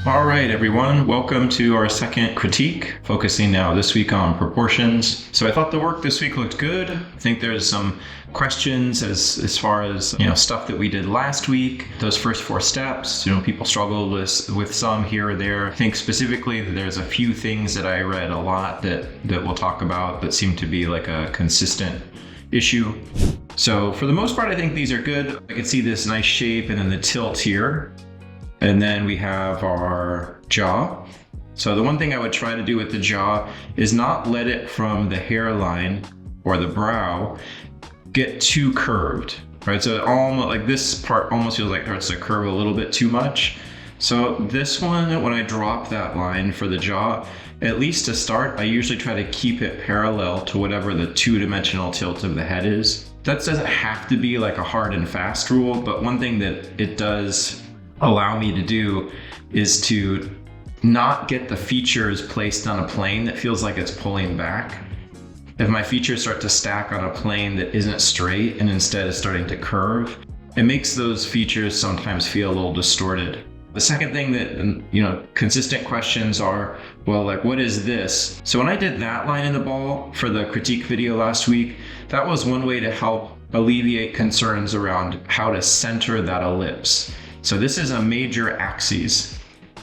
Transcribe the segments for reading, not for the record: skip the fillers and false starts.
All right, everyone, welcome to our second critique, focusing now this week on proportions. So I thought the work this week looked good. I think there's some questions as far as, stuff that we did last week. Those first 4 steps, people struggled with some here or there. I think specifically that there's a few things that I read a lot that we'll talk about that seem to be like a consistent issue. So for the most part, I think these are good. I can see this nice shape and then the tilt here. And then we have our jaw. So the one thing I would try to do with the jaw is not let it from the hairline or the brow get too curved, right? So almost like this part almost feels like it starts to curve a little bit too much. So this one, when I drop that line for the jaw, at least to start, I usually try to keep it parallel to whatever the 2-dimensional tilt of the head is. That doesn't have to be like a hard and fast rule, but one thing that it does allow me to do is to not get the features placed on a plane that feels like it's pulling back. If my features start to stack on a plane that isn't straight and instead is starting to curve, it makes those features sometimes feel a little distorted. The second thing that, consistent questions are, well, like, what is this? So when I did that line in the ball for the critique video last week, that was one way to help alleviate concerns around how to center that ellipse. So this is a major axis,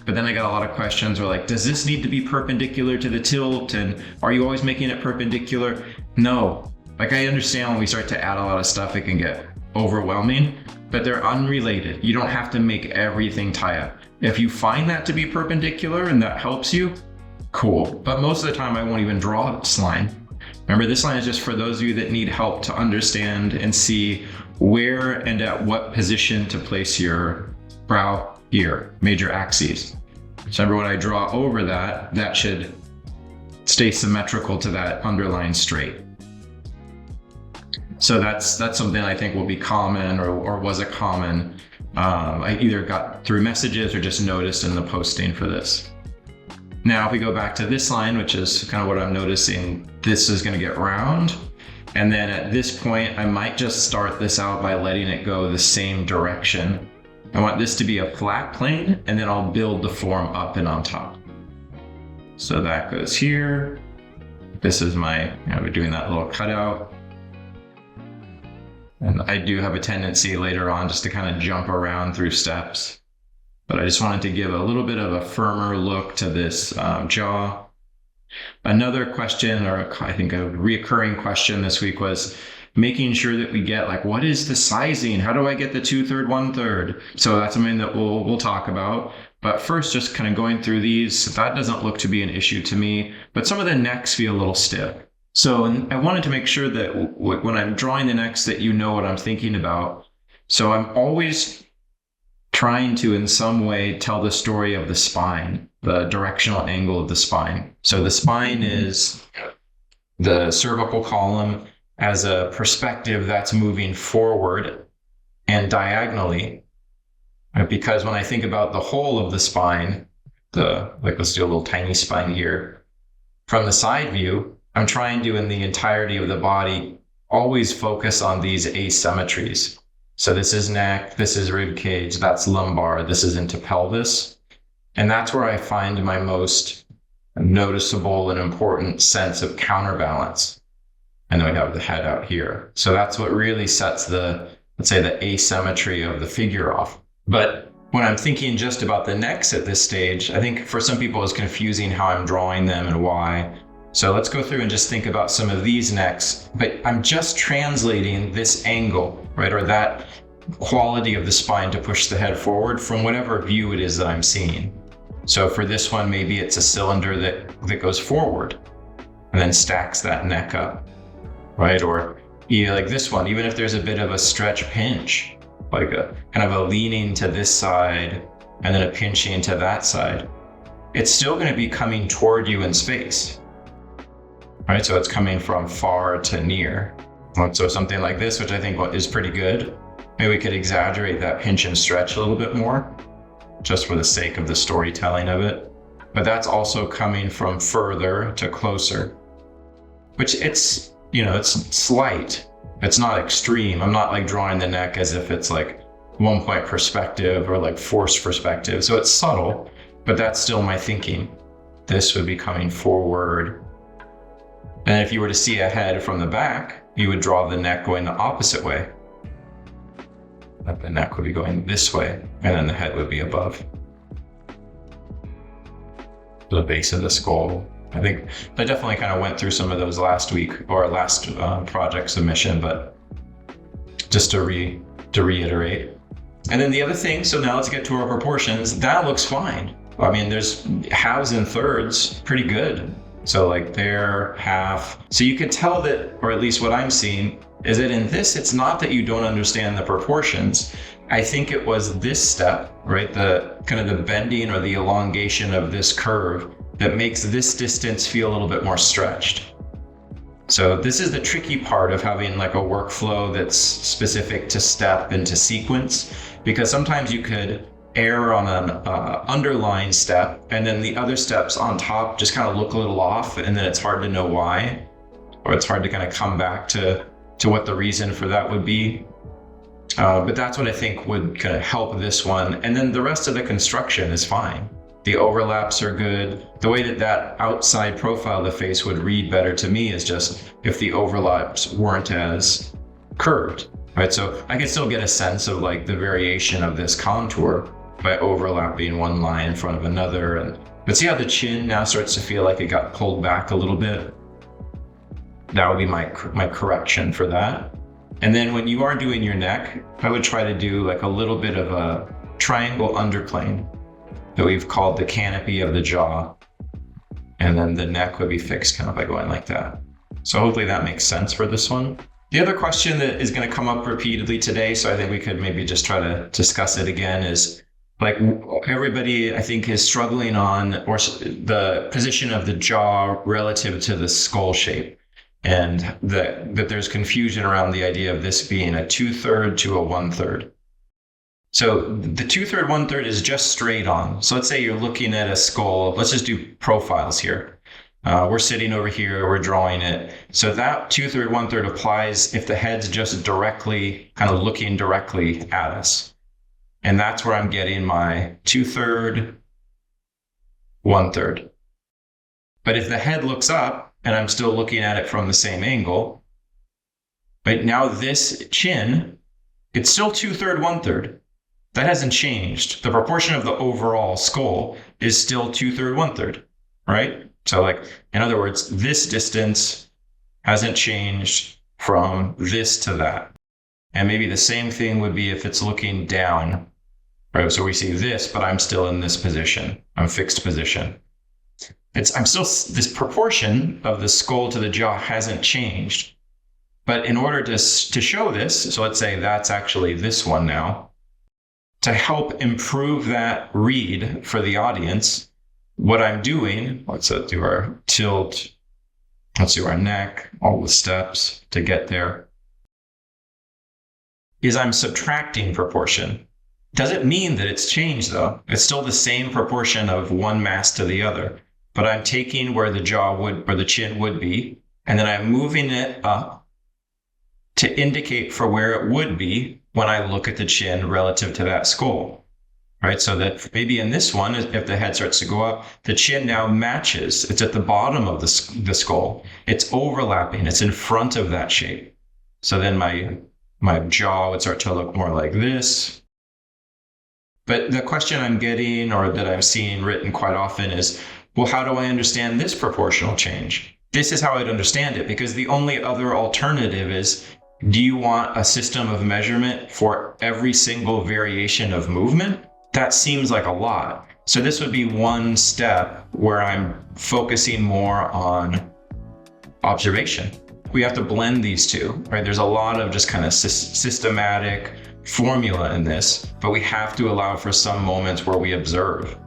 but then I got a lot of questions were like, does this need to be perpendicular to the tilt? And are you always making it perpendicular? No, like I understand when we start to add a lot of stuff, it can get overwhelming, but they're unrelated. You don't have to make everything tie up. If you find that to be perpendicular and that helps you, cool. But most of the time I won't even draw this line. Remember, this line is just for those of you that need help to understand and see where and at what position to place your brow ear, major axes. So remember, when I draw over that, that should stay symmetrical to that underlying straight. So that's something I think will be common or was a common, I either got through messages or just noticed in the posting for this. Now, if we go back to this line, which is kind of what I'm noticing, this is going to get round. And then at this point, I might just start this out by letting it go the same direction. I want this to be a flat plane, and then I'll build the form up and on top. So that goes here. This is my, we're doing that little cutout. And I do have a tendency later on just to kind of jump around through steps. But I just wanted to give a little bit of a firmer look to this jaw. Another question, or I think a reoccurring question this week, was making sure that we get like, what is the sizing? How do I get the 2/3, 1/3? So that's something that we'll talk about. But first, just kind of going through these, that doesn't look to be an issue to me, but some of the necks feel a little stiff. So I wanted to make sure that when I'm drawing the necks that you know what I'm thinking about. So I'm always trying to, in some way, tell the story of the spine, the directional angle of the spine. So the spine is the cervical column as a perspective that's moving forward and diagonally. Because when I think about the whole of the spine, let's do a little tiny spine here. From the side view, I'm trying to, in the entirety of the body, always focus on these asymmetries. So this is neck, this is rib cage, that's lumbar, this is into pelvis. And that's where I find my most noticeable and important sense of counterbalance. And then we have the head out here. So that's what really sets let's say the asymmetry of the figure off. But when I'm thinking just about the necks at this stage, I think for some people it's confusing how I'm drawing them and why. So let's go through and just think about some of these necks, but I'm just translating this angle, right? Or that quality of the spine to push the head forward from whatever view it is that I'm seeing. So for this one, maybe it's a cylinder that goes forward and then stacks that neck up, right? Or like this one, even if there's a bit of a stretch pinch, like a kind of a leaning to this side and then a pinching to that side, it's still going to be coming toward you in space. Right, so it's coming from far to near. So something like this, which I think is pretty good. Maybe we could exaggerate that pinch and stretch a little bit more, just for the sake of the storytelling of it. But that's also coming from further to closer, which it's slight. It's not extreme. I'm not like drawing the neck as if it's like 1-point perspective or like forced perspective. So it's subtle, but that's still my thinking. This would be coming forward. And if you were to see a head from the back, you would draw the neck going the opposite way. The neck would be going this way, and then the head would be above the base of the skull. I think I definitely kind of went through some of those last week or last project submission, but just to reiterate. And then the other thing, so now let's get to our proportions. That looks fine. I mean, there's halves and thirds, pretty good. So like there, half. So you could tell that, or at least what I'm seeing, is that in this, it's not that you don't understand the proportions. I think it was this step, right? The kind of the bending or the elongation of this curve that makes this distance feel a little bit more stretched. So this is the tricky part of having like a workflow that's specific to step and to sequence, because sometimes you could err on an underlying step, and then the other steps on top just kind of look a little off, and then it's hard to know why, or it's hard to kind of come back to what the reason for that would be. But that's what I think would kind of help this one. And then the rest of the construction is fine. The overlaps are good. The way that outside profile of the face would read better to me is just if the overlaps weren't as curved, right? So I can still get a sense of like the variation of this contour by overlapping one line in front of another. But see how the chin now starts to feel like it got pulled back a little bit? That would be my correction for that. And then when you are doing your neck, I would try to do like a little bit of a triangle underplane that we've called the canopy of the jaw. And then the neck would be fixed kind of by going like that. So hopefully that makes sense for this one. The other question that is going to come up repeatedly today, so I think we could maybe just try to discuss it again, is like everybody I think is struggling on or the position of the jaw relative to the skull shape. And that there's confusion around the idea of this being a 2/3 to a 1/3. So the 2/3, 1/3 is just straight on. So let's say you're looking at a skull. Let's just do profiles here. We're sitting over here, we're drawing it. So that 2/3, 1/3 applies if the head's just directly, kind of looking directly at us. And that's where I'm getting my 2/3, 1/3. But if the head looks up, and I'm still looking at it from the same angle, but now this chin, it's still 2/3, 1/3. That hasn't changed. The proportion of the overall skull is still 2/3, 1/3, right? So like, in other words, this distance hasn't changed from this to that. And maybe the same thing would be if it's looking down, right? So we see this, but I'm still in this position. I'm fixed position. This proportion of the skull to the jaw hasn't changed. But in order to show this, so let's say that's actually this one now, to help improve that read for the audience, what I'm doing, let's do our tilt, let's do our neck, all the steps to get there, is I'm subtracting proportion. Doesn't mean that it's changed though. It's still the same proportion of one mass to the other. But I'm taking where the jaw would, or the chin would be, and then I'm moving it up to indicate for where it would be when I look at the chin relative to that skull, right? So that maybe in this one, if the head starts to go up, the chin now matches. It's at the bottom of the skull. It's overlapping. It's in front of that shape. So then my jaw would start to look more like this. But the question I'm getting, or that I'm seeing written quite often is, well, how do I understand this proportional change? This is how I'd understand it, because the only other alternative is, do you want a system of measurement for every single variation of movement? That seems like a lot. So this would be one step where I'm focusing more on observation. We have to blend these two, right? There's a lot of just kind of systematic formula in this, but we have to allow for some moments where we observe.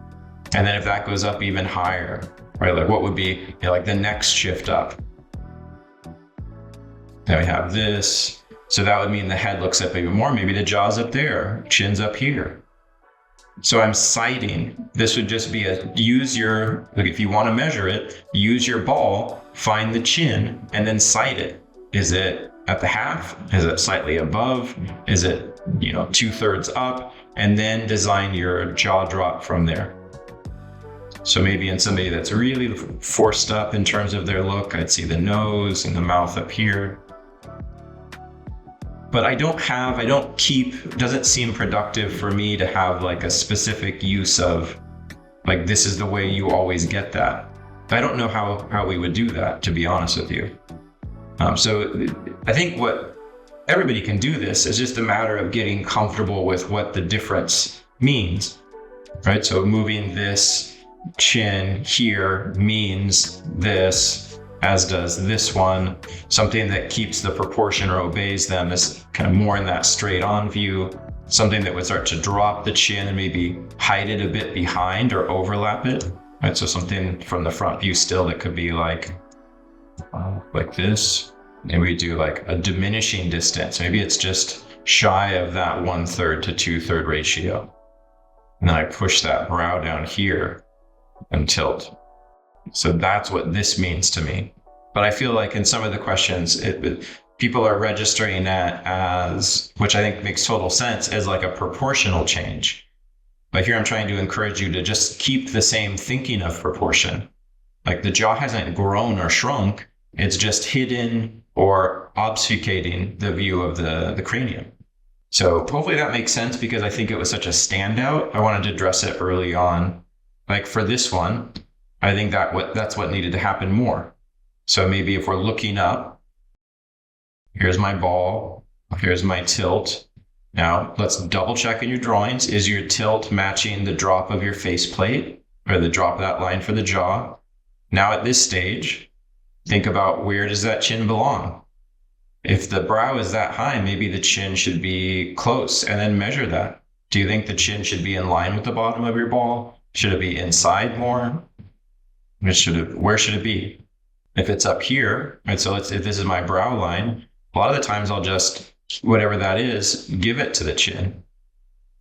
And then if that goes up even higher, right? Like what would be like the next shift up? Then we have this. So that would mean the head looks up even more. Maybe the jaw's up there, chin's up here. So I'm sighting. This would just be if you want to measure it, use your ball, find the chin, and then sight it. Is it at the half? Is it slightly above? Is it, 2/3 up? And then design your jaw drop from there. So maybe in somebody that's really forced up in terms of their look, I'd see the nose and the mouth up here. But it doesn't seem productive for me to have like a specific use of like, this is the way you always get that. I don't know how we would do that, to be honest with you. So I think what everybody can do this is just a matter of getting comfortable with what the difference means, right? So moving this chin here means this, as does this one. Something that keeps the proportion or obeys them is kind of more in that straight on view. Something that would start to drop the chin and maybe hide it a bit behind or overlap it, right? So something from the front view still that could be like this. And we do like a diminishing distance. Maybe it's just shy of that 1/3 to 2/3 ratio. And then I push that brow down here and tilt. So that's what this means to me. But I feel like in some of the questions, people are registering that as, which I think makes total sense, as like a proportional change. But here I'm trying to encourage you to just keep the same thinking of proportion. Like the jaw hasn't grown or shrunk. It's just hidden or obfuscating the view of the cranium. So hopefully that makes sense, because I think it was such a standout. I wanted to address it early on. Like for this one, I think that's what needed to happen more. So maybe if we're looking up, here's my ball, here's my tilt. Now let's double check in your drawings. Is your tilt matching the drop of your faceplate, or the drop of that line for the jaw? Now at this stage, think about, where does that chin belong? If the brow is that high, maybe the chin should be close, and then measure that. Do you think the chin should be in line with the bottom of your ball? Should it be inside more? Where should it be? If it's up here, right? So if this is my brow line, a lot of the times I'll just, whatever that is, give it to the chin.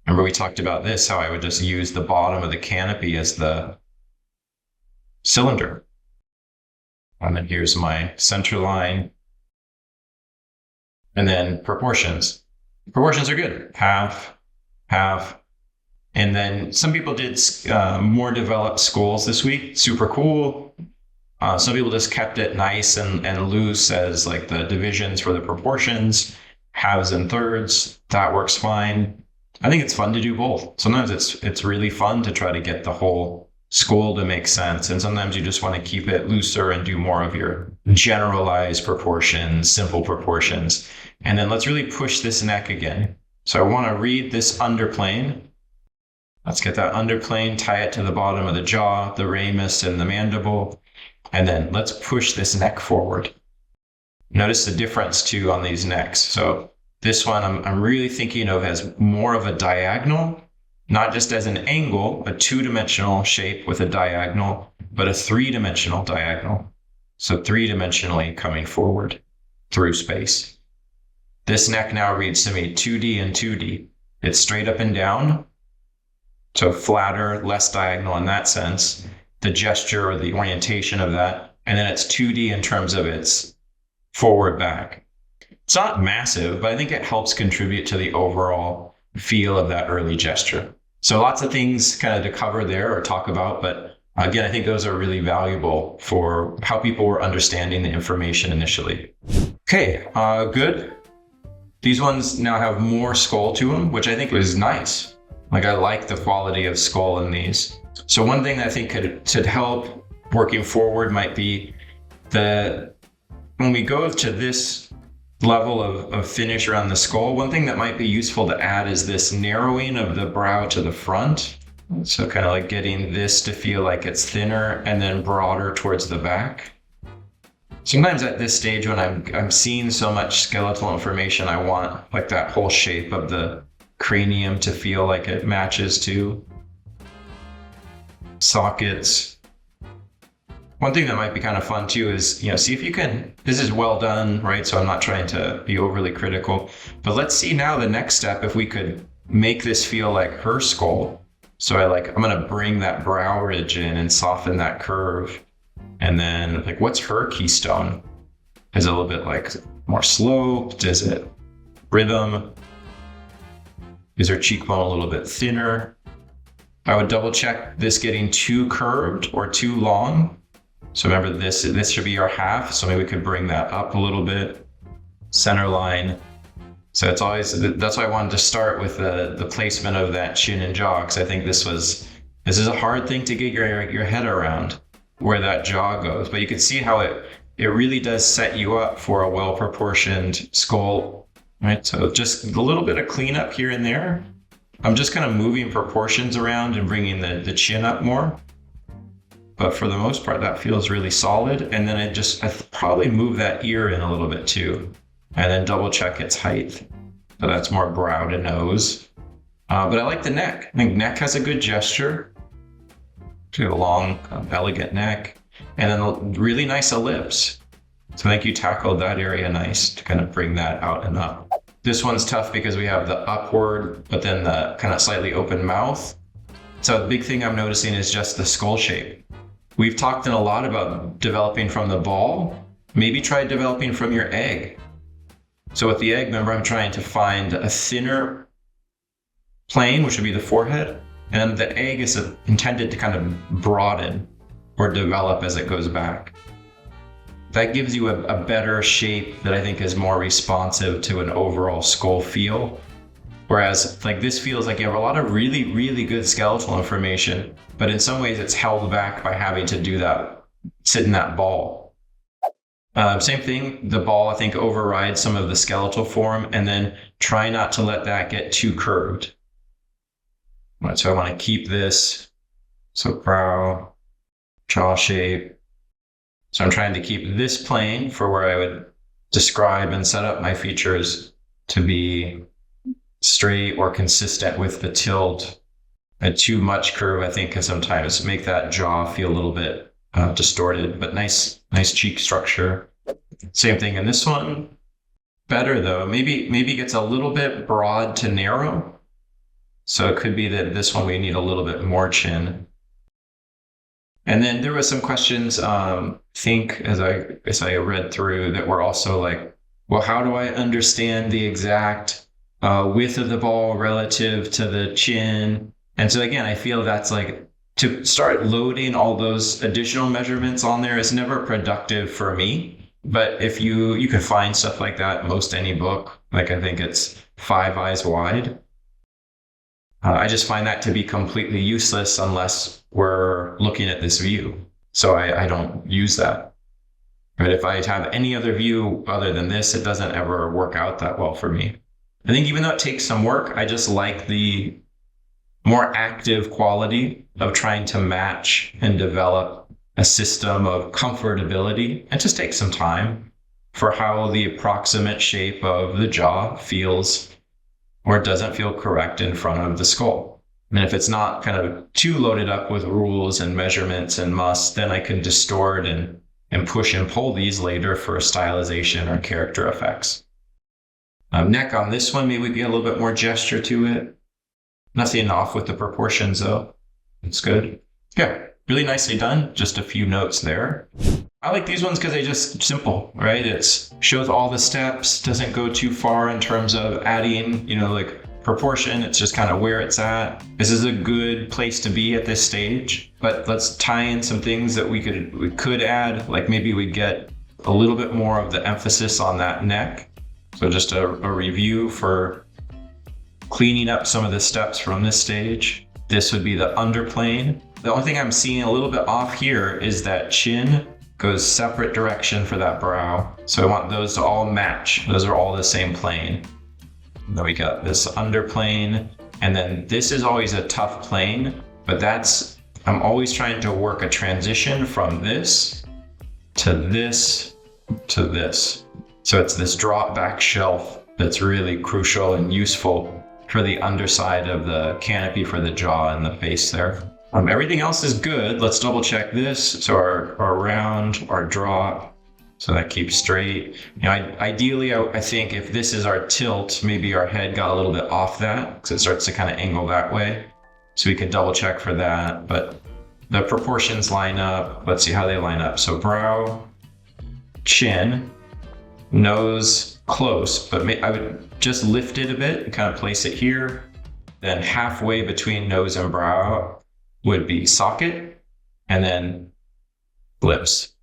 Remember we talked about this, how I would just use the bottom of the canopy as the cylinder. And then here's my center line. And then proportions. Proportions are good. Half, half. And then some people did more developed skulls this week. Super cool. Some people just kept it nice and loose as like the divisions for the proportions, halves and thirds. That works fine. I think it's fun to do both. Sometimes it's really fun to try to get the whole skull to make sense. And sometimes you just want to keep it looser and do more of your generalized proportions, simple proportions. And then let's really push this neck again. So I want to read this underplane. Let's get that underplane, tie it to the bottom of the jaw, the ramus and the mandible. And then let's push this neck forward. Notice the difference too on these necks. So this one I'm really thinking of as more of a diagonal, not just as an angle, a two-dimensional shape with a diagonal, but a three-dimensional diagonal. So three-dimensionally coming forward through space. This neck now reads to me 2D and 2D. It's straight up and down, so flatter, less diagonal in that sense. The gesture or the orientation of that. And then it's 2D in terms of its forward back. It's not massive, but I think it helps contribute to the overall feel of that early gesture. So lots of things kind of to cover there or talk about, but again, I think those are really valuable for how people were understanding the information initially. Okay, good. These ones now have more skull to them, which I think was nice. Like I like the quality of skull in these. So one thing that I think could help working forward might be that when we go to this level of finish around the skull, one thing that might be useful to add is this narrowing of the brow to the front. So kind of like getting this to feel like it's thinner and then broader towards the back. Sometimes at this stage when I'm seeing so much skeletal information, I want like that whole shape of the cranium to feel like it matches to sockets. One thing that might be kind of fun too is, see if you can, this is well done, right? So I'm not trying to be overly critical, but let's see now the next step, if we could make this feel like her skull. So I'm going to bring that brow ridge in and soften that curve. And then like, what's her keystone? Is it a little bit like more sloped? Is it rhythm? Is her cheekbone a little bit thinner? I would double check this getting too curved or too long. So remember this should be our half. So maybe we could bring that up a little bit. Center line. So it's always, that's why I wanted to start with the placement of that chin and jaw, because I think this is a hard thing to get your head around, where that jaw goes. But you can see how it really does set you up for a well-proportioned skull, right? So just a little bit of cleanup here and there. I'm just kind of moving proportions around and bringing the chin up more. But for the most part, that feels really solid. And then I probably move that ear in a little bit too, and then double check its height. So that's more brow to nose. But I like the neck. I think neck has a good gesture. A long, elegant neck. And then really nice ellipse. So I think you tackled that area nice to kind of bring that out and up. This one's tough because we have the upward, but then the kind of slightly open mouth. So the big thing I'm noticing is just the skull shape. We've talked a lot about developing from the ball. Maybe try developing from your egg. So with the egg, remember, I'm trying to find a thinner plane, which would be the forehead. And the egg is intended to kind of broaden or develop as it goes back. That gives you a better shape that I think is more responsive to an overall skull feel. Whereas like this feels like you have a lot of really, really good skeletal information, but in some ways it's held back by having to do that, sit in that ball. Same thing, the ball I think overrides some of the skeletal form, and then try not to let that get too curved. Right, so I want to keep this, so brow, jaw shape. So I'm trying to keep this plane for where I would describe and set up my features to be straight or consistent with the tilt. And too much curve, I think, can sometimes make that jaw feel a little bit distorted, but nice cheek structure. Same thing in this one. Better though, maybe gets a little bit broad to narrow. So it could be that this one we need a little bit more chin. And then there was some questions, think as I read through, that were also like, well, how do I understand the exact width of the ball relative to the chin? And so again, I feel that's like, to start loading all those additional measurements on there is never productive for me. But if you can find stuff like that in most any book, like I think it's 5 eyes wide. I just find that to be completely useless unless we're looking at this view. So I don't use that. But if I have any other view other than this, it doesn't ever work out that well for me. I think even though it takes some work, I just like the more active quality of trying to match and develop a system of comfortability, and just take some time for how the approximate shape of the jaw feels or doesn't feel correct in front of the skull. And if it's not kind of too loaded up with rules and measurements and musts, then I can distort and push and pull these later for stylization or character effects. Neck on this one, maybe we get a little bit more gesture to it. Nothing off with the proportions though. It's good. Yeah, really nicely done. Just a few notes there. I like these ones because they're just simple, right? It shows all the steps, doesn't go too far in terms of adding, like proportion. It's just kind of where it's at. This is a good place to be at this stage, but let's tie in some things that we could add. Like maybe we get a little bit more of the emphasis on that neck. So just a review for cleaning up some of the steps from this stage. This would be the underplane. The only thing I'm seeing a little bit off here is that chin goes separate direction for that brow. So I want those to all match. Those are all the same plane. Then we got this underplane, and then this is always a tough plane, but I'm always trying to work a transition from this to this to this. So it's this drop back shelf that's really crucial and useful for the underside of the canopy for the jaw and the face there. Everything else is good. Let's double check this. So our round, our drop, so that keeps straight. Ideally, I think if this is our tilt, maybe our head got a little bit off that because it starts to kind of angle that way. So we could double check for that, but the proportions line up. Let's see how they line up. So brow, chin, nose close, but I would just lift it a bit and kind of place it here. then halfway between nose and brow would be socket, and then lips.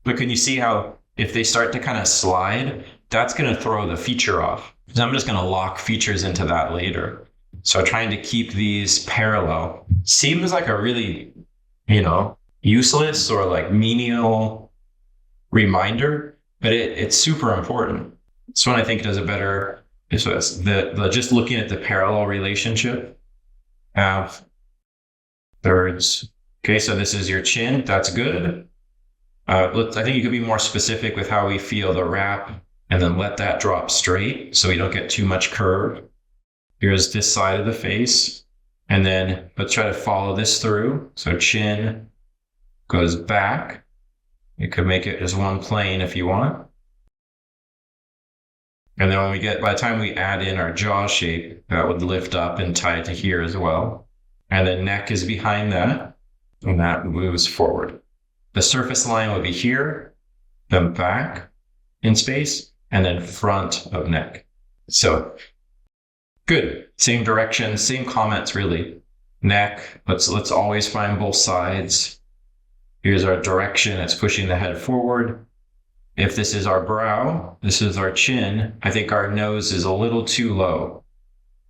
But can you see how if they start to kind of slide, that's going to throw the feature off. So I'm just going to lock features into that later. So trying to keep these parallel seems like a really, useless or like menial reminder, but it's super important. This one I think does it better. Is just looking at the parallel relationship. Half, thirds. Okay, so this is your chin. That's good. I think you could be more specific with how we feel the wrap, and then let that drop straight so we don't get too much curve. Here's this side of the face. And then let's try to follow this through. So chin goes back. You could make it as one plane if you want. And then by the time we add in our jaw shape, that would lift up and tie it to here as well. And the neck is behind that, and that moves forward. The surface line would be here, then back in space, and then front of neck. So good. Same direction, same comments really. Neck, let's always find both sides. Here's our direction, it's pushing the head forward. If this is our brow, this is our chin, I think our nose is a little too low.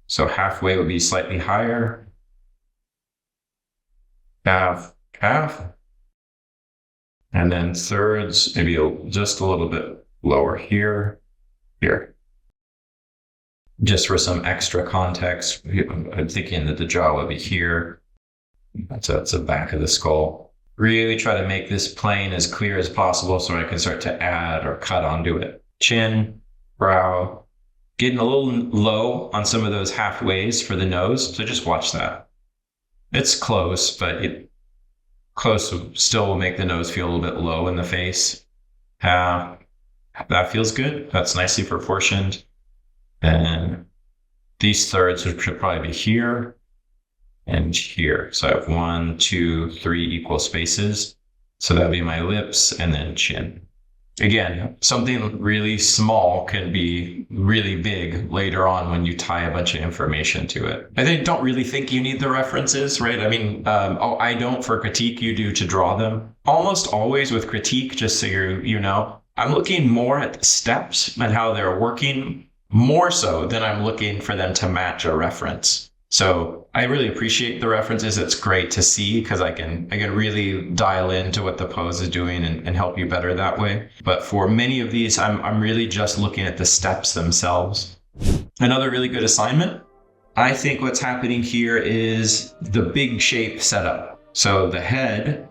So halfway would be slightly higher. Half. And then thirds, maybe just a little bit lower here. Just for some extra context, I'm thinking that the jaw would be here. That's the back of the skull. Really try to make this plane as clear as possible so I can start to add or cut onto it. Chin, brow, getting a little low on some of those halfways for the nose, so just watch that. It's close, but close still will make the nose feel a little bit low in the face. That feels good. That's nicely proportioned. And these thirds should probably be here and here. So I have 1, 2, 3 equal spaces. So that'd be my lips and then chin. Again, something really small can be really big later on when you tie a bunch of information to it. I don't really think you need the references, right? I mean, I don't for critique, you do to draw them. Almost always with critique, just so you know, I'm looking more at the steps and how they're working more so than I'm looking for them to match a reference. So I really appreciate the references. It's great to see because I can really dial into what the pose is doing and help you better that way. But for many of these, I'm really just looking at the steps themselves. Another really good assignment. I think what's happening here is the big shape setup. So the head,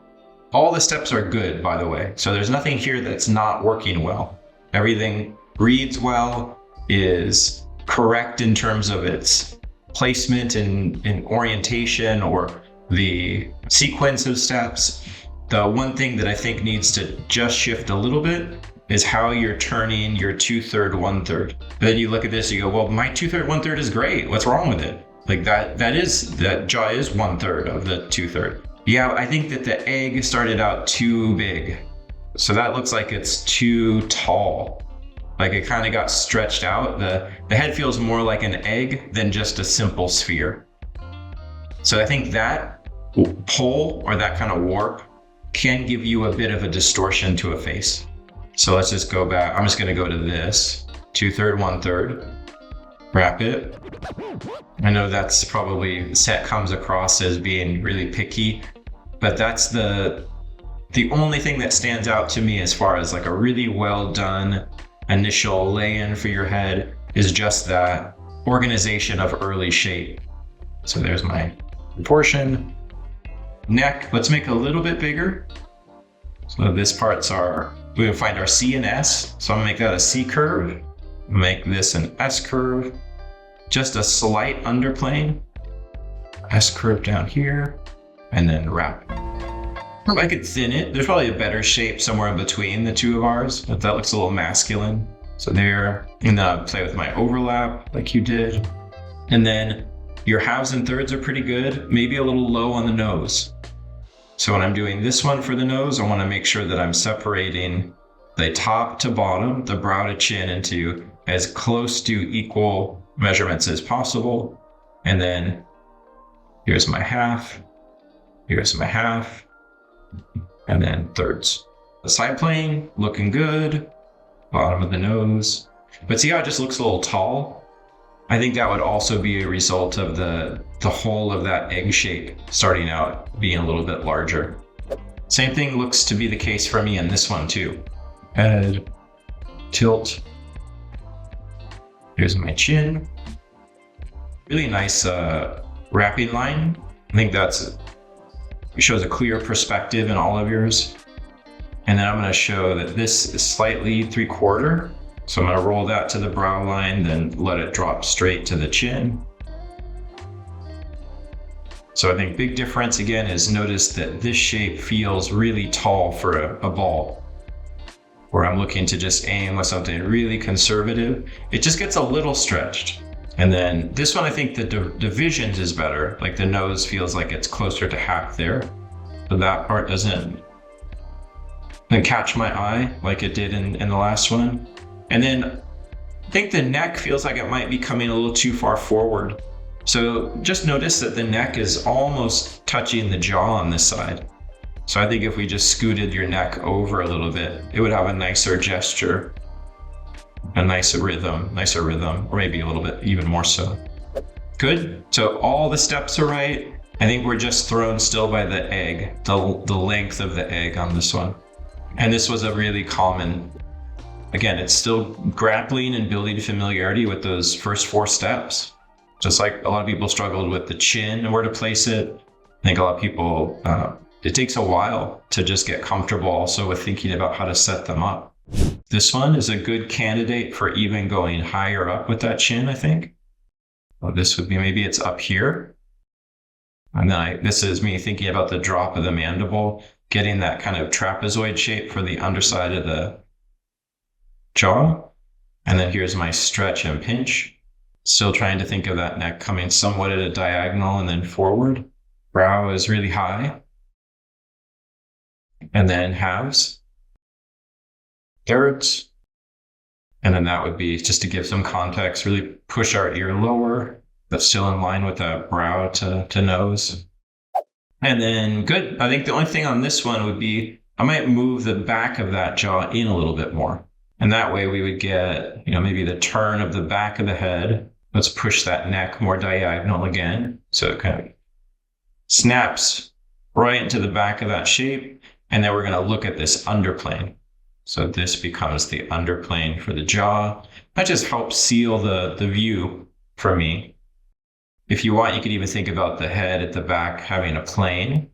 all the steps are good, by the way. So there's nothing here that's not working well. Everything reads well, is correct in terms of its placement and orientation or the sequence of steps. The one thing that I think needs to just shift a little bit is how you're turning your 2/3, 1/3. Then you look at this, you go, well, my 2/3, 1/3 is great. What's wrong with it? Like that jaw is 1/3 of the 2/3. Yeah, I think that the egg started out too big. So that looks like it's too tall. Like it kind of got stretched out. The head feels more like an egg than just a simple sphere. So I think that pull or that kind of warp can give you a bit of a distortion to a face. So let's just go back. I'm just going to go to this 2/3, 1/3, wrap it. I know that's probably set comes across as being really picky, but that's the only thing that stands out to me as far as like a really well done initial lay-in for your head is just that organization of early shape. So there's my proportion. Neck, let's make a little bit bigger. So this part's we're gonna find our C and S. So I'm gonna make that a C curve, make this an S curve, just a slight underplane, S curve down here, and then wrap. I could thin it. There's probably a better shape somewhere in between the two of ours, but that looks a little masculine. So there, and then I'll play with my overlap like you did. And then your halves and thirds are pretty good, maybe a little low on the nose. So when I'm doing this one for the nose, I want to make sure that I'm separating the top to bottom, the brow to chin into as close to equal measurements as possible. And then here's my half, here's my half, and then thirds. The side plane, looking good. Bottom of the nose. But see how it just looks a little tall? I think that would also be a result of the whole of that egg shape starting out being a little bit larger. Same thing looks to be the case for me in this one too. Head, tilt. Here's my chin. Really nice wrapping line. I think it shows a clear perspective in all of yours. And then I'm going to show that this is slightly 3/4. So I'm going to roll that to the brow line, then let it drop straight to the chin. So I think big difference again is notice that this shape feels really tall for a ball. Where I'm looking to just aim with something really conservative, it just gets a little stretched. And then this one, I think the divisions is better. Like the nose feels like it's closer to half there. So that part doesn't catch my eye like it did in the last one. And then I think the neck feels like it might be coming a little too far forward. So just notice that the neck is almost touching the jaw on this side. So I think if we just scooted your neck over a little bit, it would have a nicer gesture, a nicer rhythm, or maybe a little bit even more so. Good. So all the steps are right. I think we're just thrown still by the egg, the length of the egg on this one. And this was a really common, again, it's still grappling and building familiarity with those first 4 steps. Just like a lot of people struggled with the chin and where to place it. I think a lot of people, it takes a while to just get comfortable also with thinking about how to set them up. This one is a good candidate for even going higher up with that chin, I think. Well, this would be, maybe it's up here. And then this is me thinking about the drop of the mandible, getting that kind of trapezoid shape for the underside of the jaw. And then here's my stretch and pinch. Still trying to think of that neck coming somewhat at a diagonal and then forward. Brow is really high. And then halves, thirds, and then that would be, just to give some context, really push our ear lower, but still in line with that brow to nose. And then good. I think the only thing on this one would be, I might move the back of that jaw in a little bit more. And that way we would get, maybe the turn of the back of the head. Let's push that neck more diagonal again. So it kind of snaps right into the back of that shape. And then we're going to look at this underplane. So this becomes the underplane for the jaw. That just helps seal the view for me. If you want, you could even think about the head at the back having a plane.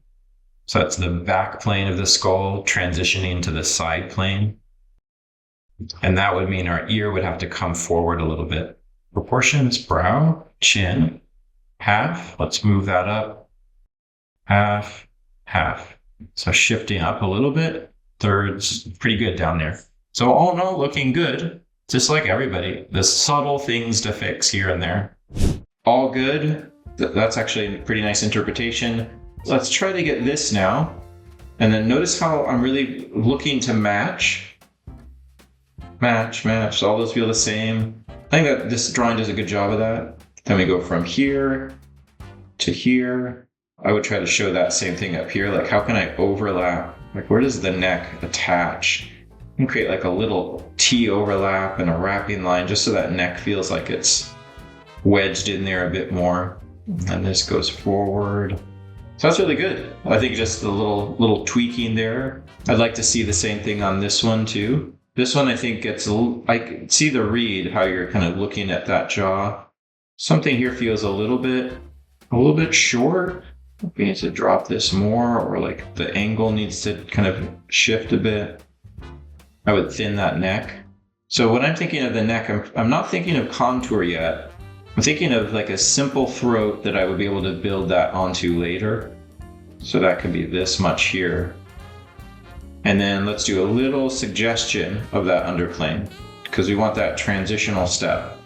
So that's the back plane of the skull transitioning to the side plane. And that would mean our ear would have to come forward a little bit. Proportions, brow, chin, half. Let's move that up. Half, half. So shifting up a little bit, thirds, pretty good down there. So all in all, looking good, just like everybody. The subtle things to fix here and there. All good. That's actually a pretty nice interpretation. Let's try to get this now. And then notice how I'm really looking to match. Match. So all those feel the same. I think that this drawing does a good job of that. Then we go from here to here. I would try to show that same thing up here. Like, how can I overlap? Like, where does the neck attach? And create like a little T overlap and a wrapping line just so that neck feels like it's wedged in there a bit more. And this goes forward. So that's really good. I think just the little tweaking there. I'd like to see the same thing on this one too. This one I think gets I can see the read, how you're kind of looking at that jaw. Something here feels a little bit short. We need to drop this more, or like the angle needs to kind of shift a bit. I would thin that neck. So when I'm thinking of the neck, I'm not thinking of contour yet. I'm thinking of like a simple throat that I would be able to build that onto later. So that could be this much here. And then let's do a little suggestion of that underplane, because we want that transitional step.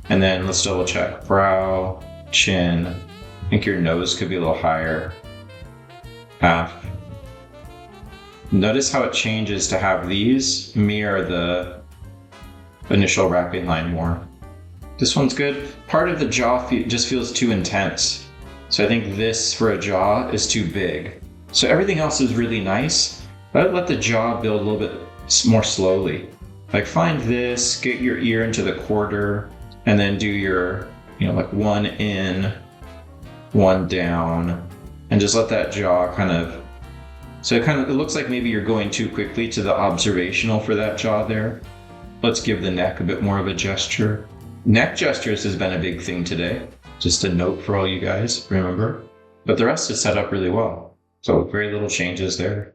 And then let's double check. Brow, chin. I think your nose could be a little higher. Half. Notice how it changes to have these mirror the initial wrapping line more. This one's good. Part of the jaw just feels too intense. So I think this for a jaw is too big. So everything else is really nice, but I'd let the jaw build a little bit more slowly. Like find this, get your ear into the quarter, and then do your, like one in, one down, and just let that jaw so it looks like maybe you're going too quickly to the observational for that jaw there. Let's give the neck a bit more of a gesture. Neck gestures has been a big thing today. Just a note for all you guys, remember. But the rest is set up really well. So very little changes there.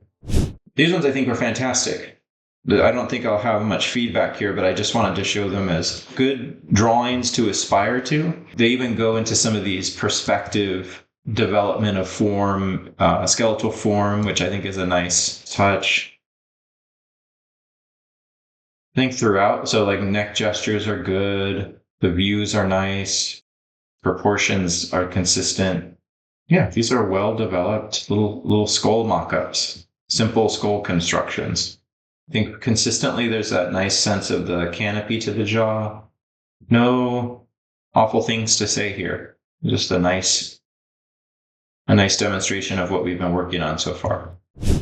These ones I think are fantastic. I don't think I'll have much feedback here, but I just wanted to show them as good drawings to aspire to. They even go into some of these perspective development of form, skeletal form, which I think is a nice touch. I think throughout, so like neck gestures are good, the views are nice, proportions are consistent. Yeah, these are well developed little skull mock-ups, simple skull constructions. I think consistently there's that nice sense of the canopy to the jaw. No awful things to say here. Just a nice demonstration of what we've been working on so far.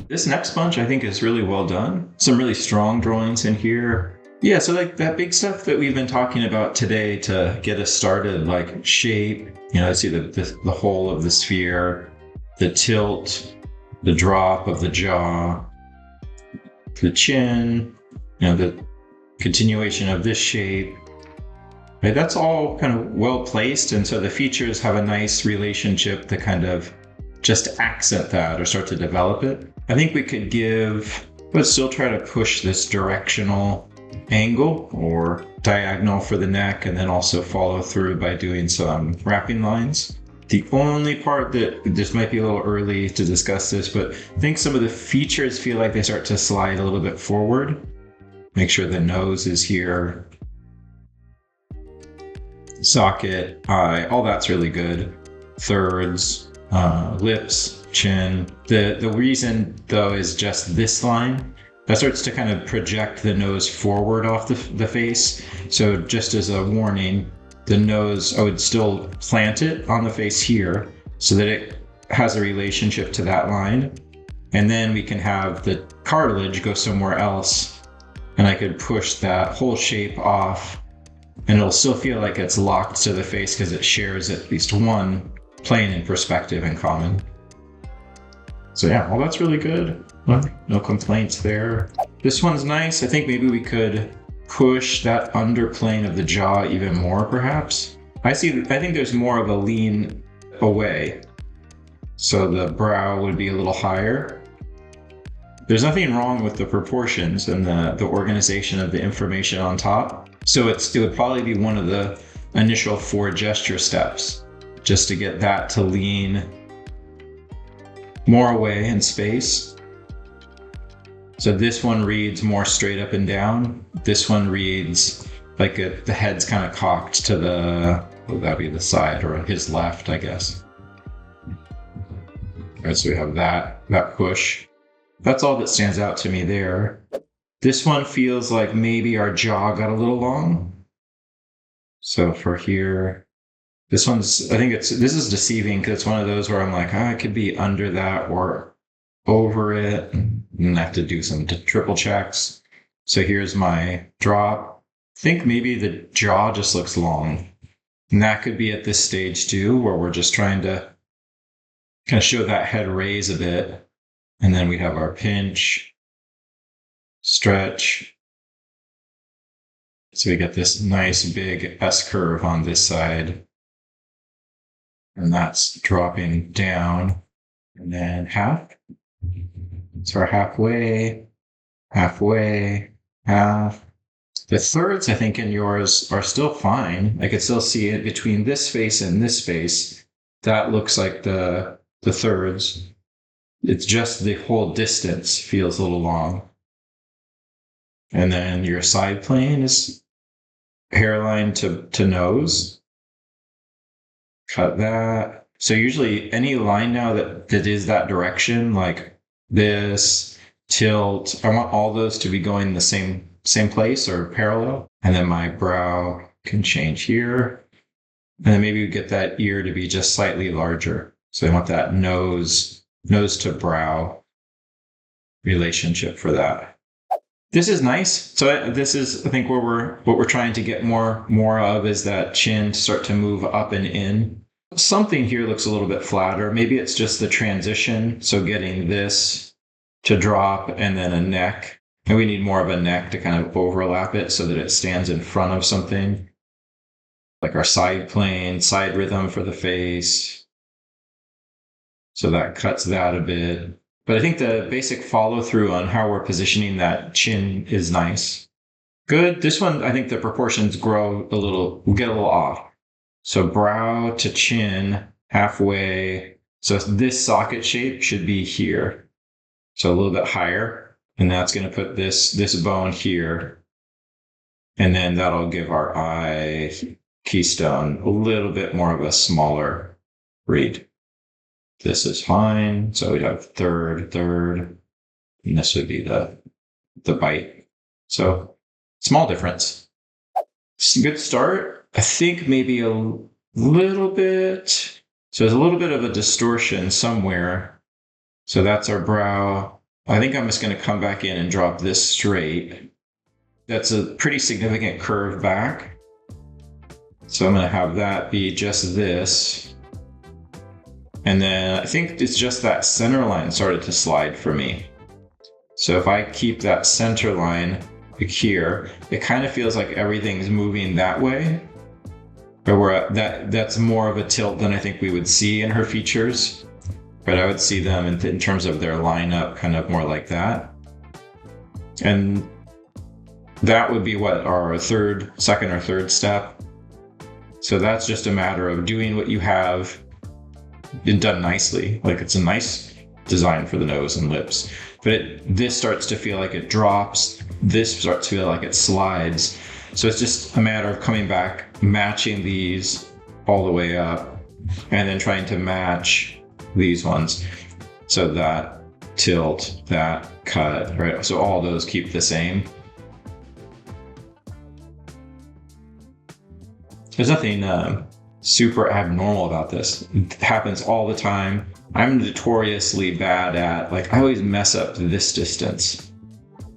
This next bunch I think is really well done. Some really strong drawings in here. Yeah, so like that big stuff that we've been talking about today to get us started, like shape, see the whole of the sphere, the tilt, the drop of the jaw, the chin, the continuation of this shape. Right, that's all kind of well placed, and so the features have a nice relationship to kind of just accent that or start to develop it. I think we could but still try to push this directional angle or diagonal for the neck, and then also follow through by doing some wrapping lines. The only part that this might be a little early to discuss this, but I think some of the features feel like they start to slide a little bit forward. Make sure the nose is here. Socket, eye, all that's really good. Thirds, lips, chin. The reason though is just this line. That starts to kind of project the nose forward off the face. So just as a warning, the nose, I would still plant it on the face here so that it has a relationship to that line. And then we can have the cartilage go somewhere else, and I could push that whole shape off, and it'll still feel like it's locked to the face because it shares at least one plane in perspective in common. So yeah, all that's really good. No complaints there. This one's nice. I think maybe we could push that underplane of the jaw even more, perhaps. I think there's more of a lean away. So the brow would be a little higher. There's nothing wrong with the proportions and the organization of the information on top. So it would probably be one of the initial 4 gesture steps, just to get that to lean more away in space. So this one reads more straight up and down. This one reads like the head's kind of cocked to that'd be the side or his left, I guess. All right, so we have that push. That's all that stands out to me there. This one feels like maybe our jaw got a little long. So for here, this is deceiving because it's one of those where I'm like, I could be under that or over it, and I have to do some triple checks. So here's my drop. I think maybe the jaw just looks long. And that could be at this stage too, where we're just trying to kind of show that head raise a bit. And then we have our pinch, stretch. So we get this nice big S curve on this side. And that's dropping down. And then half. So our halfway, half. The thirds, I think, in yours are still fine. I could still see it between this face and this face. That looks like the thirds. It's just the whole distance feels a little long. And then your side plane is hairline to nose. Cut that. So usually any line now that is that direction, like this, tilt, I want all those to be going the same place or parallel. And then my brow can change here. And then maybe we get that ear to be just slightly larger. So I want that nose to brow relationship for that. This is nice. So this is, I think, what we're trying to get more of is that chin to start to move up and in. Something here looks a little bit flatter. Maybe it's just the transition. So getting this to drop and then a neck. And we need more of a neck to kind of overlap it so that it stands in front of something. Like our side plane, side rhythm for the face. So that cuts that a bit. But I think the basic follow through on how we're positioning that chin is nice. Good. This one, I think the proportions get a little off. So brow to chin halfway. So this socket shape should be here. So a little bit higher. And that's going to put this bone here. And then that'll give our eye keystone a little bit more of a smaller read. This is fine. So we'd have third, and this would be the bite. So small difference. It's a good start. I think maybe a little bit. So there's a little bit of a distortion somewhere. So that's our brow. I think I'm just going to come back in and drop this straight. That's a pretty significant curve back. So I'm going to have that be just this. And then I think it's just that center line started to slide for me. So if I keep that center line here, it kind of feels like everything's moving that way. But that's more of a tilt than I think we would see in her features. But I would see them in terms of their lineup kind of more like that. And that would be what our second or third step. So that's just a matter of doing what you have been done nicely. Like it's a nice design for the nose and lips, but this starts to feel like it drops. This starts to feel like it slides. So it's just a matter of coming back, matching these all the way up, and then trying to match these ones. So that tilt, that cut, right? So all those keep the same. There's nothing super abnormal about this. It happens all the time. I'm notoriously bad at, I always mess up this distance.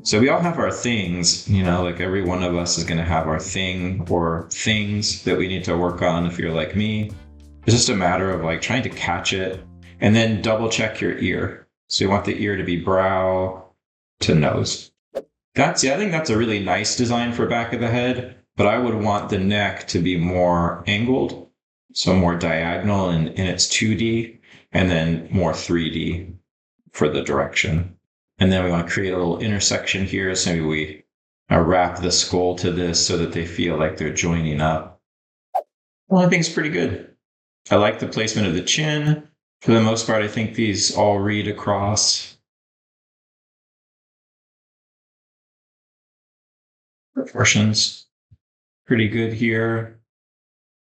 So we all have our things, like every one of us is going to have our thing or things that we need to work on if you're like me. It's just a matter of trying to catch it and then double check your ear. So you want the ear to be brow to nose. I think that's a really nice design for back of the head, but I would want the neck to be more angled. So more diagonal in its 2D and then more 3D for the direction. And then we want to create a little intersection here. So maybe we wrap the skull to this so that they feel like they're joining up. Well, I think it's pretty good. I like the placement of the chin. For the most part, I think these all read across. Proportions pretty good here.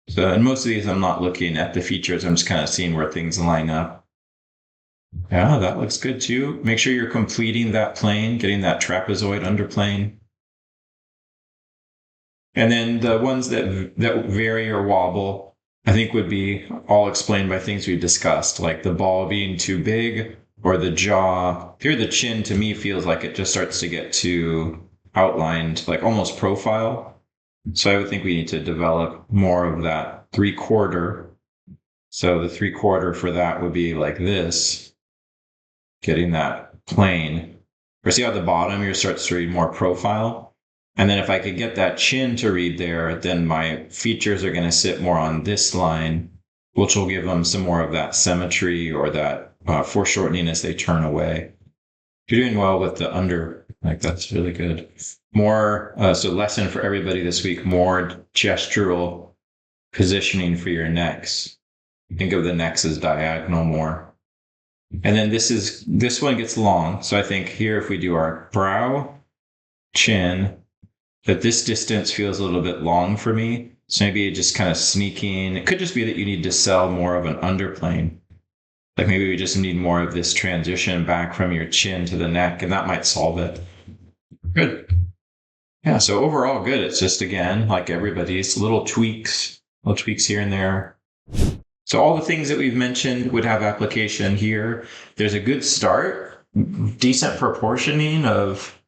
So, and most of these, I'm not looking at the features. I'm just kind of seeing where things line up. Yeah, that looks good too. Make sure you're completing that plane, getting that trapezoid underplane. And then the ones that vary or wobble, I think would be all explained by things we've discussed, like the ball being too big or the jaw. Here, the chin to me feels like it just starts to get too outlined, like almost profile. So I would think we need to develop more of that 3/4. So the 3/4 for that would be like this, getting that plane. Or see how the bottom here starts to read more profile. And then if I could get that chin to read there, then my features are going to sit more on this line, which will give them some more of that symmetry or that foreshortening as they turn away. You're doing well with the under. That's really good. More, so lesson for everybody this week, more gestural positioning for your necks. Think of the necks as diagonal more. And then this one gets long. So I think here, if we do our brow, chin, that this distance feels a little bit long for me. So maybe just kind of sneaking. It could just be that you need to sell more of an underplane. Maybe we just need more of this transition back from your chin to the neck, and that might solve it. Good. Yeah, so overall good. It's just, again, like everybody's, little tweaks here and there. So all the things that we've mentioned would have application here. There's a good start, decent proportioning of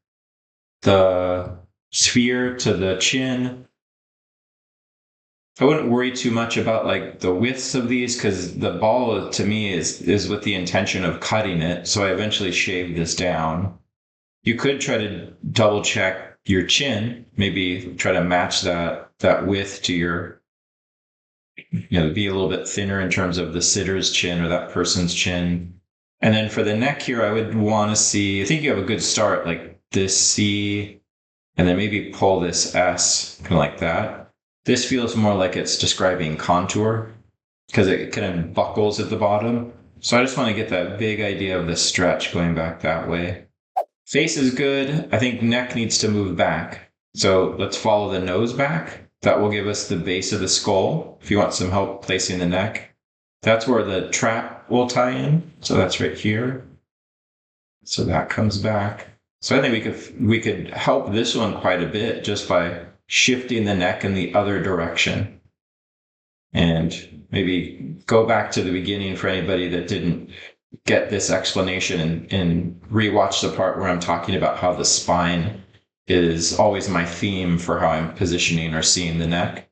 the sphere to the chin. I wouldn't worry too much about like the widths of these, because the ball to me is with the intention of cutting it. So I eventually shaved this down. You could try to double check your chin, maybe try to match that width to your, be a little bit thinner in terms of the sitter's chin or that person's chin. And then for the neck here, I would want to see, I think you have a good start, like this C, and then maybe pull this S, kind of like that. This feels more like it's describing contour, because it kind of buckles at the bottom. So I just want to get that big idea of the stretch going back that way. Face is good. I think neck needs to move back. So let's follow the nose back. That will give us the base of the skull. If you want some help placing the neck, that's where the trap will tie in. So that's right here. So that comes back. So I think we could help this one quite a bit just by shifting the neck in the other direction. And maybe go back to the beginning for anybody that didn't get this explanation, and rewatch the part where I'm talking about how the spine is always my theme for how I'm positioning or seeing the neck.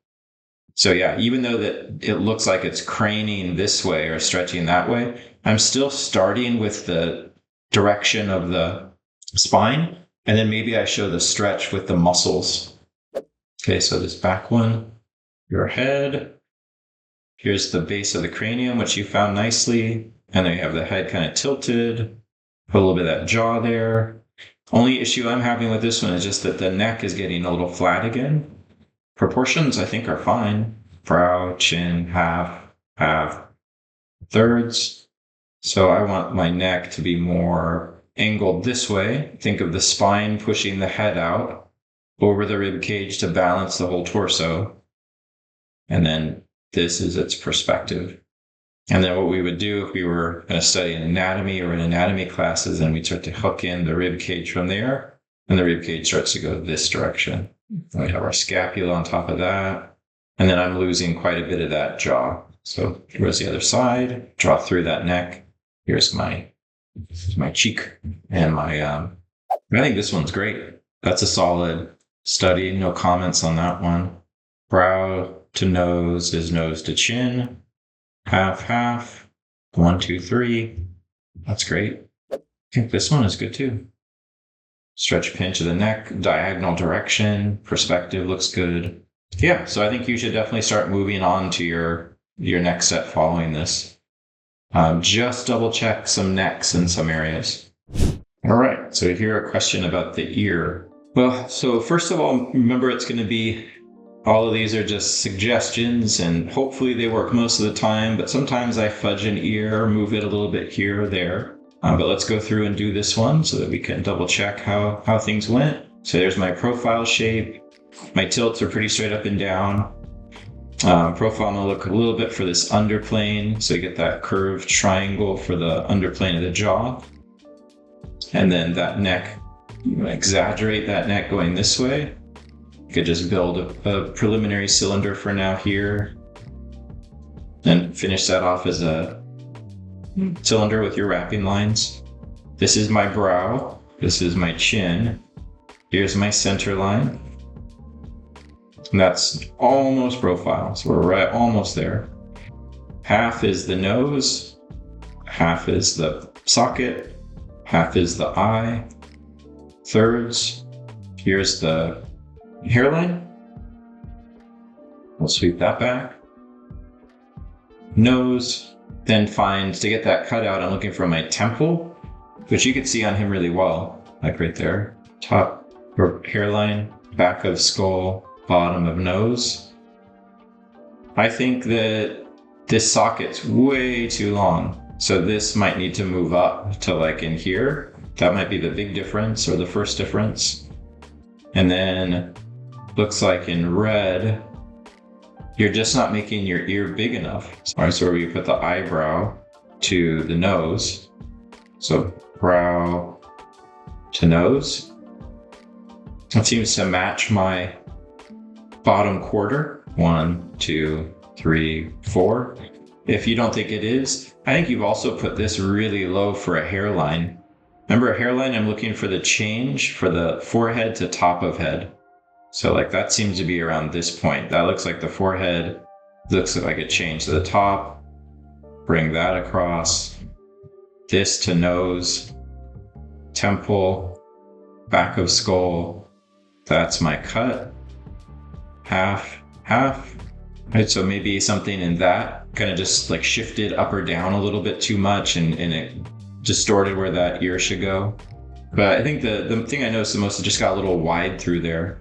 So yeah, even though that it looks like it's craning this way or stretching that way, I'm still starting with the direction of the spine, and then maybe I show the stretch with the muscles. Okay, so this back one, your head. Here's the base of the cranium, which you found nicely. And then you have the head kind of tilted. Put a little bit of that jaw there. Only issue I'm having with this one is just that the neck is getting a little flat again. Proportions, I think, are fine. Brow, chin, half, thirds. So I want my neck to be more angled this way. Think of the spine pushing the head out over the rib cage to balance the whole torso. And then this is its perspective. And then what we would do if we were going to study anatomy or in anatomy classes, and we'd start to hook in the rib cage from there, and the rib cage starts to go this direction. And we have our scapula on top of that. And then I'm losing quite a bit of that jaw. So here's the other side, draw through that neck. Here's my cheek and I think this one's great. That's a solid study. No comments on that one. Brow to nose is nose to chin. Half, 1, 2, 3. That's great. I think this one is good too. Stretch pinch of the neck, diagonal direction, perspective looks good. Yeah, so I think you should definitely start moving on to your next set following this. Just double check some necks in some areas. All right, so here a question about the ear. Well, so first of all, remember it's going to be, all of these are just suggestions, and hopefully they work most of the time, but sometimes I fudge an ear or move it a little bit here or there. But let's go through and do this one so that we can double check how things went. So there's my profile shape. My tilts are pretty straight up and down. Profile, I'm going to look a little bit for this underplane, so you get that curved triangle for the underplane of the jaw. And then that neck, you exaggerate that neck going this way. You could just build a preliminary cylinder for now here. Then finish that off as a cylinder with your wrapping lines. This is my brow. This is my chin. Here's my center line. And that's almost profile. So we're almost there. Half is the nose. Half is the socket. Half is the eye. Thirds. Here's the hairline. We'll sweep that back. Nose. Then to get that cut out, I'm looking for my temple, which you can see on him really well, like right there. Top or hairline, back of skull, bottom of nose. I think that this socket's way too long, so this might need to move up to like in here. That might be the big difference or the first difference. And then looks like in red, you're just not making your ear big enough. All right, so where we put the eyebrow to the nose. So brow to nose. It seems to match my bottom quarter. 1, 2, 3, 4. If you don't think it is, I think you've also put this really low for a hairline. Remember, a hairline, I'm looking for the change for the forehead to top of head. So like that seems to be around this point. That looks like the forehead looks like a change to the top. Bring that across. This to nose, temple, back of skull. That's my cut. Half, half. Right, so maybe something in that kind of just like shifted up or down a little bit too much and it distorted where that ear should go. But I think the thing I noticed the most is just got a little wide through there.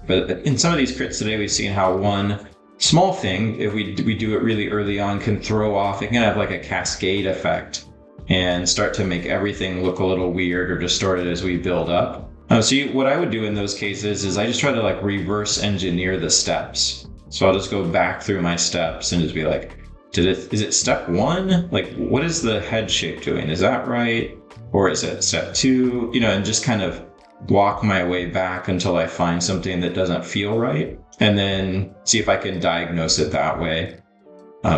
But in some of these crits today, we've seen how one small thing, if we do it really early on, can throw off. It can have like a cascade effect and start to make everything look a little weird or distorted as we build up. So what I would do in those cases is I just try to like reverse engineer the steps. So I'll just go back through my steps and just be like, is it step 1? Like, what is the head shape doing? Is that right? Or is it step 2? And just kind of walk my way back until I find something that doesn't feel right, and then see if I can diagnose it that way.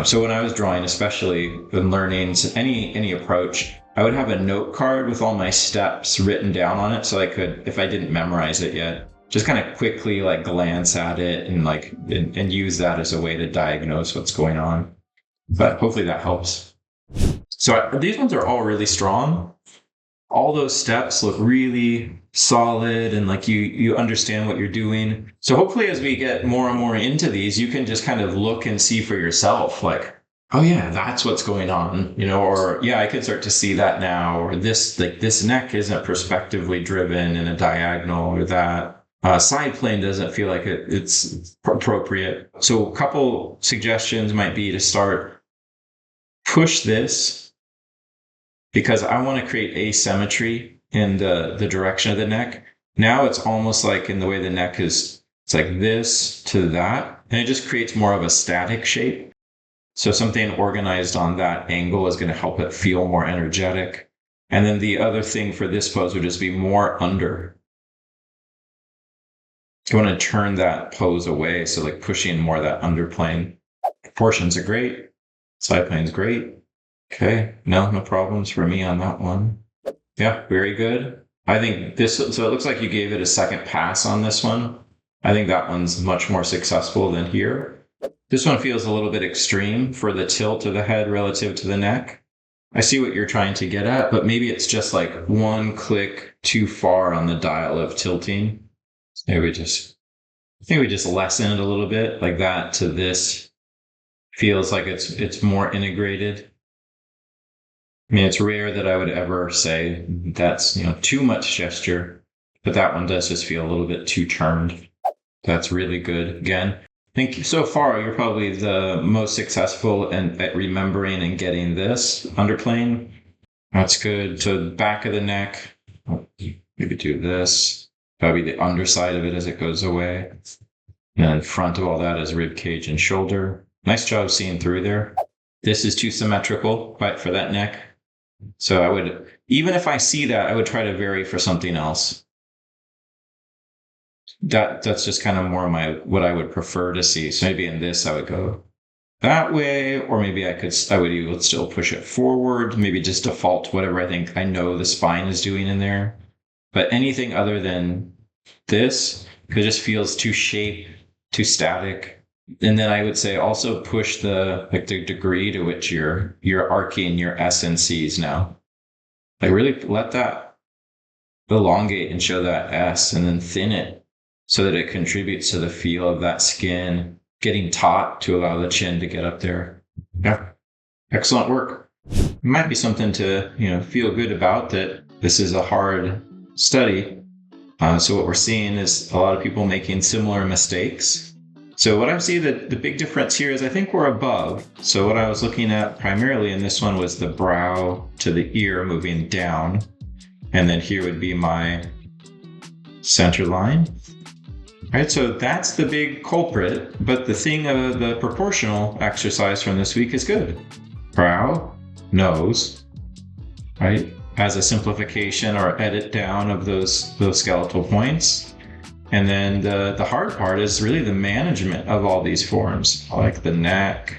So when I was drawing, especially when learning any approach, I would have a note card with all my steps written down on it, so I could, if I didn't memorize it yet, just kind of quickly like glance at it and use that as a way to diagnose what's going on. But hopefully that helps. So these ones are all really strong. All those steps look really solid and like you understand what you're doing. So hopefully as we get more and more into these, you can just kind of look and see for yourself, like, oh yeah, that's what's going on, or yeah, I could start to see that now, or this neck isn't perspectively driven in a diagonal, or that side plane doesn't feel like it's appropriate. So a couple suggestions might be to start push this, because I want to create asymmetry in the direction of the neck. Now it's almost like in the way the neck is, it's like this to that, and it just creates more of a static shape. So something organized on that angle is going to help it feel more energetic. And then the other thing for this pose would just be more under. You want to turn that pose away, so like pushing more of that underplane. Proportions are great. Side plane's great. Okay, no problems for me on that one. Yeah, very good. I think this, so it looks like you gave it a second pass on this one. I think that one's much more successful than here. This one feels a little bit extreme for the tilt of the head relative to the neck. I see what you're trying to get at, but maybe it's just like one click too far on the dial of tilting. Maybe I think we just lessen it a little bit, like that to this feels like it's more integrated. I mean, it's rare that I would ever say that's, too much gesture, but that one does just feel a little bit too turned. That's really good. Again, I think so far you're probably the most successful at remembering and getting this underplane. That's good. So back of the neck, maybe do this. Probably the underside of it as it goes away. And then front of all that is rib cage and shoulder. Nice job seeing through there. This is too symmetrical, quite for that neck. So I would, even if I see that, I would try to vary for something else. That's just kind of more what I would prefer to see. So maybe in this I would go that way, or maybe I would still push it forward, maybe just default whatever I know the spine is doing in there. But anything other than this, because it just feels too shaped, too static. And then I would say also push the degree to which you're arcing your S and C's now. Like really let that elongate and show that S, and then thin it so that it contributes to the feel of that skin getting taut to allow the chin to get up there. Yeah, excellent work. It might be something to feel good about, that this is a hard study. So what we're seeing is a lot of people making similar mistakes. So what I see the big difference here is I think we're above. So what I was looking at primarily in this one was the brow to the ear moving down. And then here would be my center line. All right, so that's the big culprit. But the thing of the proportional exercise from this week is good. Brow, nose, right? as a simplification or edit down of those skeletal points. And then the hard part is really the management of all these forms, like the neck.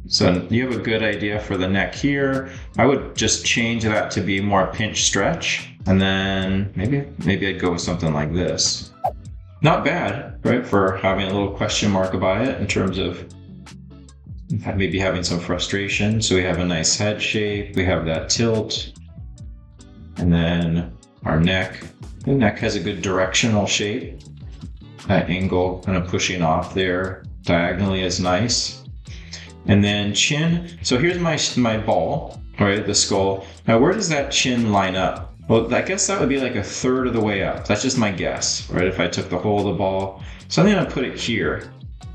So you have a good idea for the neck here. I would just change that to be more pinch stretch. And then maybe I'd go with something like this. Not bad, right? For having a little question mark about it in terms of maybe having some frustration. So we have a nice head shape. We have that tilt. And then our neck. The neck has a good directional shape. That angle kind of pushing off there diagonally is nice. And then chin. So here's my ball, right? The skull. Now, where does that chin line up? Well, I guess that would be like a third of the way up. That's just my guess, right? If I took the whole of the ball. So I'm going to put it here.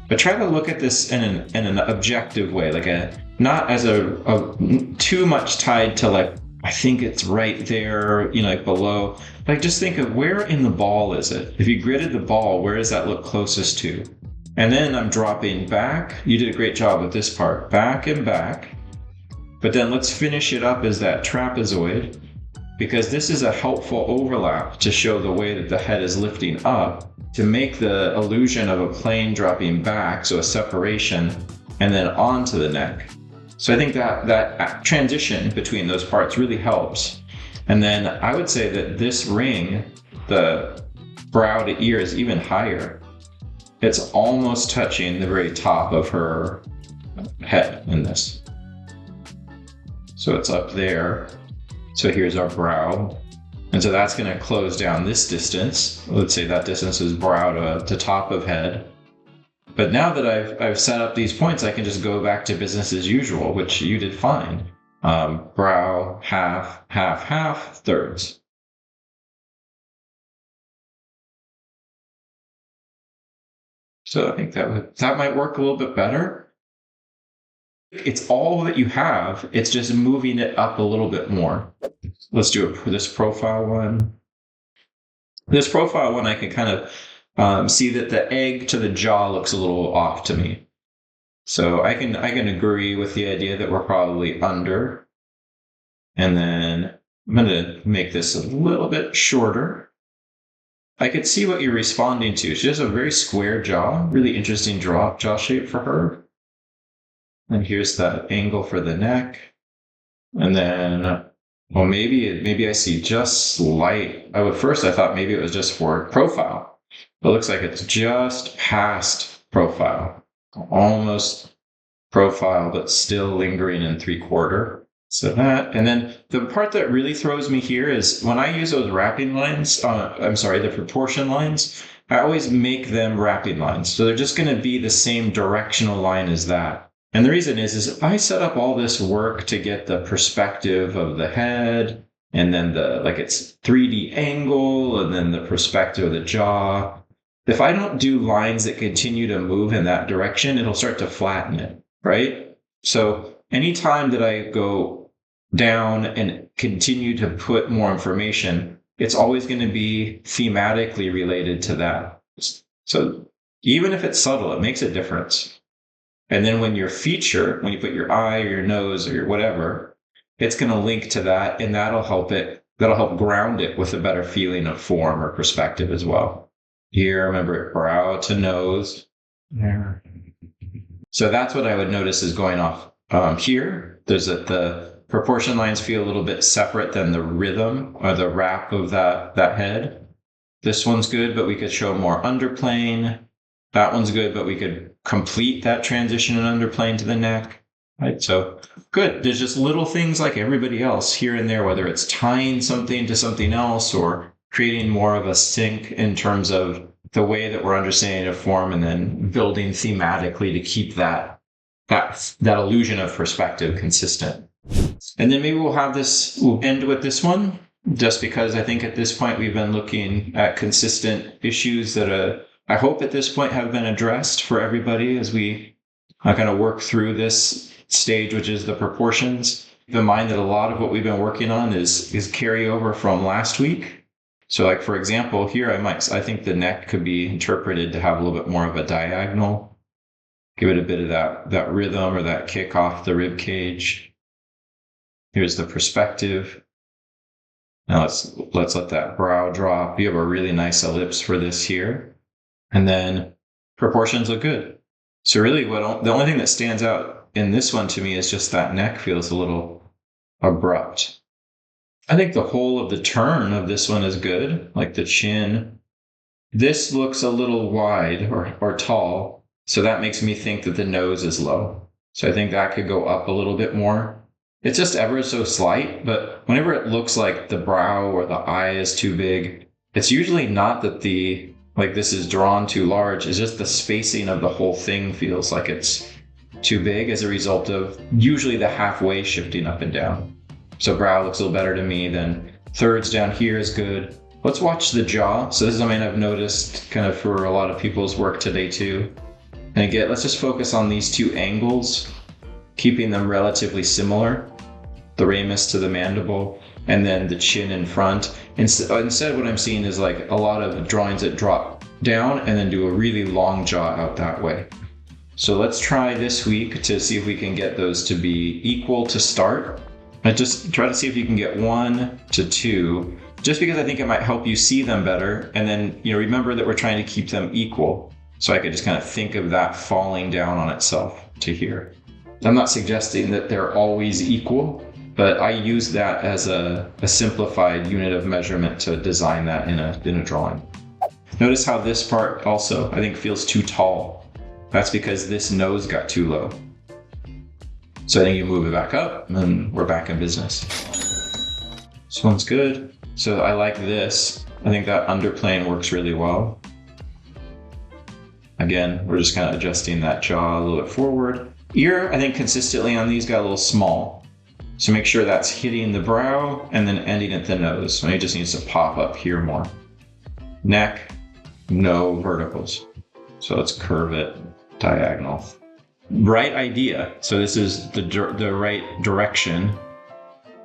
But try to look at this in an objective way, like not as a too much tied to like, I think it's right there, like below. Like just think of where in the ball is it? If you gridded the ball, where does that look closest to? And then I'm dropping back. You did a great job with this part, back and back. But then let's finish it up as that trapezoid, because this is a helpful overlap to show the way that the head is lifting up to make the illusion of a plane dropping back, so a separation, and then onto the neck. So I think that transition between those parts really helps. And then I would say that this ring, the brow to ear, is even higher. It's almost touching the very top of her head in this. So it's up there. So here's our brow. And so that's going to close down this distance. Let's say that distance is brow to top of head. But now that I've set up these points, I can just go back to business as usual, which you did fine. Brow, half, half, half, thirds. So I think that might work a little bit better. It's all that you have. It's just moving it up a little bit more. Let's do this profile one. This profile one, I can kind of see that the egg to the jaw looks a little off to me. So I can agree with the idea that we're probably under. And then I'm going to make this a little bit shorter. I could see what you're responding to. She has a very square jaw, really interesting jaw shape for her. And here's the angle for the neck. And then, well, maybe I see just slight. First I thought maybe it was just for profile. But it looks like it's just past profile. Almost profile, but still lingering in 3/4. So that, and then the part that really throws me here is when I use those wrapping lines, the proportion lines, I always make them wrapping lines. So they're just going to be the same directional line as that. And the reason is I set up all this work to get the perspective of the head, and then it's 3D angle, and then the perspective of the jaw. If I don't do lines that continue to move in that direction, it'll start to flatten it, right? So anytime that I go down and continue to put more information, it's always going to be thematically related to that. So even if it's subtle, it makes a difference. And then when you put your eye or your nose or your whatever, it's going to link to that, and that'll help ground it with a better feeling of form or perspective as well. Here, remember, brow to nose. There. So that's what I would notice is going off here. There's the proportion lines feel a little bit separate than the rhythm or the wrap of that head. This one's good, but we could show more underplane. That one's good, but we could complete that transition in underplane to the neck. Right, so good. There's just little things like everybody else here and there, whether it's tying something to something else or creating more of a sync in terms of the way that we're understanding a form, and then building thematically to keep that illusion of perspective consistent. And then maybe we'll end with this one, just because I think at this point we've been looking at consistent issues that I hope at this point have been addressed for everybody as we kind of work through this stage, which is the proportions. Keep in mind that a lot of what we've been working on is carryover from last week. So like, for example, here I think the neck could be interpreted to have a little bit more of a diagonal, give it a bit of that rhythm or that kick off the rib cage. Here's the perspective. Now let's let that brow drop. You have a really nice ellipse for this here. And then proportions look good. So really the only thing that stands out in this one to me is just that neck feels a little abrupt. I think the whole of the turn of this one is good, like the chin. This looks a little wide or tall, so that makes me think that the nose is low. So I think that could go up a little bit more. It's just ever so slight, but whenever it looks like the brow or the eye is too big, it's usually not that this is drawn too large. It's just the spacing of the whole thing feels like it's too big as a result of usually the halfway shifting up and down. So brow looks a little better to me. Then thirds down here is good. Let's watch the jaw. So this is something I've noticed kind of for a lot of people's work today too. And again, let's just focus on these two angles, keeping them relatively similar. The ramus to the mandible, and then the chin in front. Instead, what I'm seeing is like a lot of drawings that drop down and then do a really long jaw out that way. So let's try this week to see if we can get those to be equal to start. And just try to see if you can get 1 to 2, just because I think it might help you see them better. And then, remember that we're trying to keep them equal. So I could just kind of think of that falling down on itself to here. I'm not suggesting that they're always equal, but I use that as a simplified unit of measurement to design that in a drawing. Notice how this part also, I think, feels too tall. That's because this nose got too low. So I think you move it back up and we're back in business. This one's good. So I like this. I think that underplane works really well. Again, we're just kind of adjusting that jaw a little bit forward. Ear, I think consistently on these got a little small. So make sure that's hitting the brow and then ending at the nose. So it just needs to pop up here more. Neck, no verticals. So let's curve it diagonal. Right idea. So this is the right direction.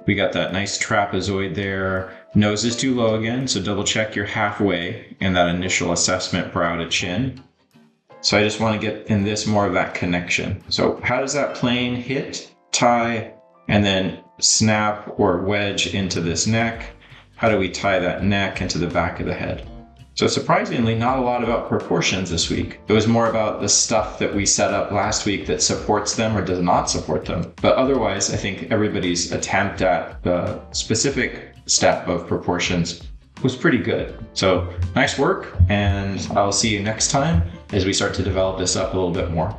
We got that nice trapezoid there. Nose is too low again, so double check you're halfway in that initial assessment brow to chin. So I just want to get in this more of that connection. So how does that plane hit, tie, and then snap or wedge into this neck? How do we tie that neck into the back of the head? So surprisingly, not a lot about proportions this week. It was more about the stuff that we set up last week that supports them or does not support them. But otherwise, I think everybody's attempt at the specific step of proportions was pretty good. So nice work, and I'll see you next time as we start to develop this up a little bit more.